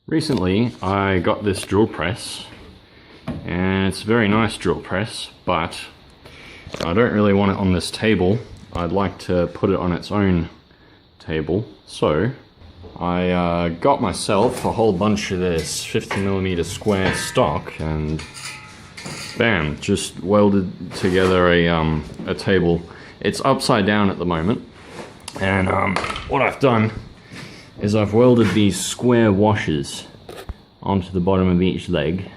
Recently I got this drill press, and it's a very nice drill press, but I don't really want it on this table. I'd like to put it on its own table. So I got myself a whole bunch of this 50mm square stock and bam, just welded together a table. It's upside down at the moment, and what I've done is I've welded these square washers onto the bottom of each leg,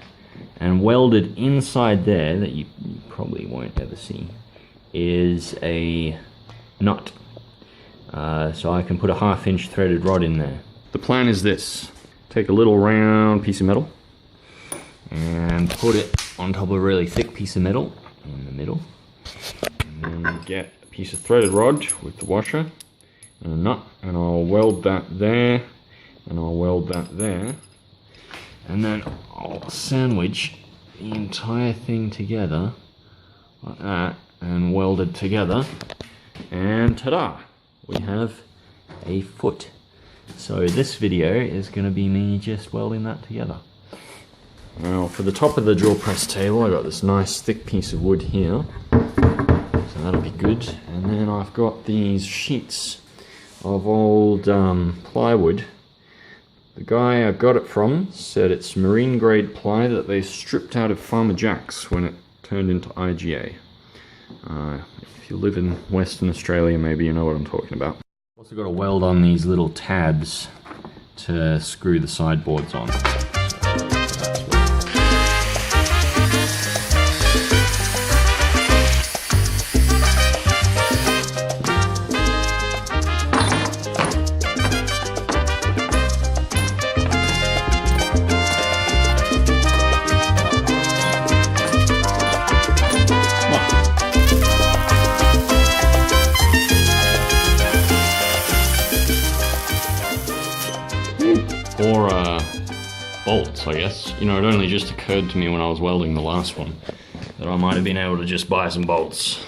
and welded inside there, that you probably won't ever see, is a nut. So I can put a 1/2-inch threaded rod in there. The plan is this: take a little round piece of metal and put it on top of a really thick piece of metal in the middle, and then get a piece of threaded rod with the washer and a nut, and I'll weld that there, and I'll weld that there, and then I'll sandwich the entire thing together like that and weld it together, and ta-da! We have a foot. So this video is going to be me just welding that together. Now for the top of the drill press table, I got this nice thick piece of wood here, so that'll be good. And then I've got these sheets of old plywood. The guy I got it from said it's marine grade ply that they stripped out of Farmer Jack's when it turned into IGA. If you live in Western Australia, maybe you know what I'm talking about. Also got to weld on these little tabs to screw the sideboards on. Or bolts, I guess. You know, it only just occurred to me when I was welding the last one that I might have been able to just buy some bolts.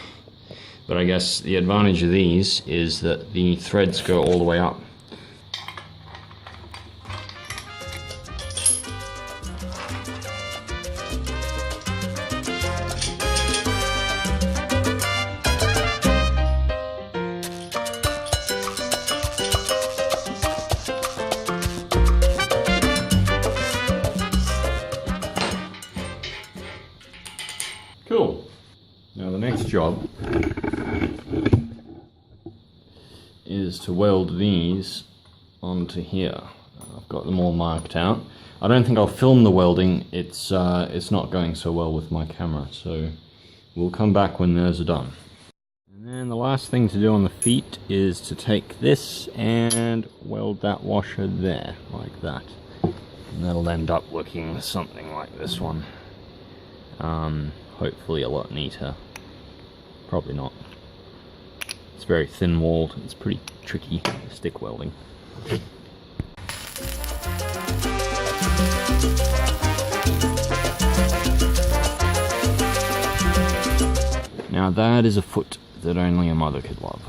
But I guess the advantage of these is that the threads go all the way up. Cool. Now the next job is to weld these onto here. I've got them all marked out. I don't think I'll film the welding. It's not going so well with my camera, so we'll come back when those are done. And then the last thing to do on the feet is to take this and weld that washer there, like that. And that'll end up looking something like this one. Hopefully a lot neater. Probably not. It's very thin walled. It's pretty tricky stick welding. Now that is a foot that only a mother could love.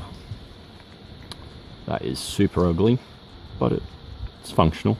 That is super ugly, but it's functional.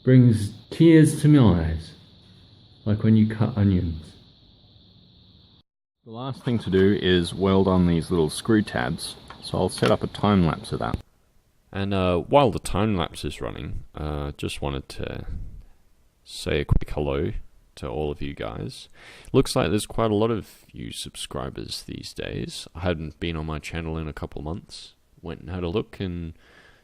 Brings tears to my eyes, like when you cut onions. The last thing to do is weld on these little screw tabs, so I'll set up a time lapse of that. And while the time lapse is running, just wanted to say a quick hello to all of you guys. Looks like there's quite a lot of you subscribers these days. I hadn't been on my channel in a couple months. Went and had a look, and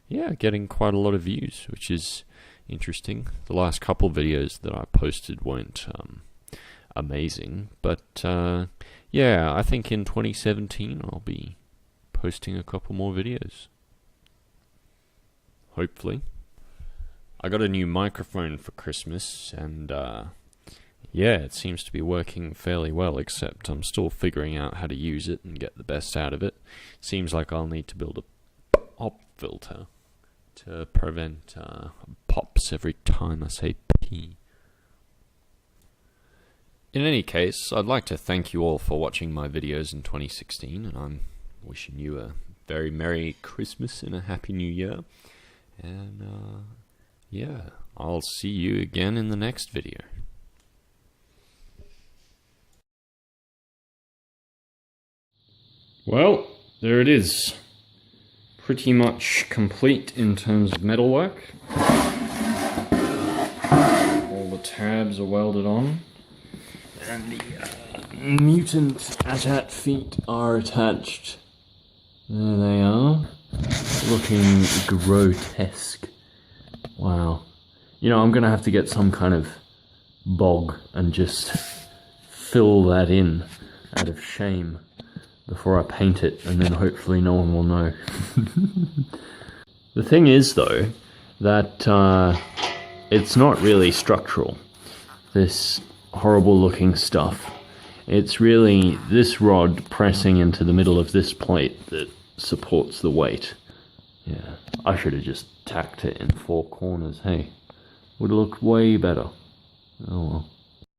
yeah, getting quite a lot of views, which is interesting. The last couple videos that I posted weren't amazing, but yeah, I think in 2017 I'll be posting a couple more videos. Hopefully. I got a new microphone for Christmas, and yeah, it seems to be working fairly well, except I'm still figuring out how to use it and get the best out of it. Seems like I'll need to build a pop filter to prevent pops every time I say P. In any case, I'd like to thank you all for watching my videos in 2016, and I'm wishing you a very Merry Christmas and a Happy New Year. And, yeah, I'll see you again in the next video. Well, there it is. Pretty much complete in terms of metalwork. All the tabs are welded on. And the mutant AT-AT feet are attached. There they are. Looking grotesque. Wow. You know, I'm gonna have to get some kind of bog and just fill that in out of shame before I paint it, and then hopefully no one will know. The thing is, though, that it's not really structural, this horrible looking stuff. It's really this rod pressing into the middle of this plate that supports the weight. Yeah, I should have just tacked it in 4 corners, hey. Would have looked way better. Oh well.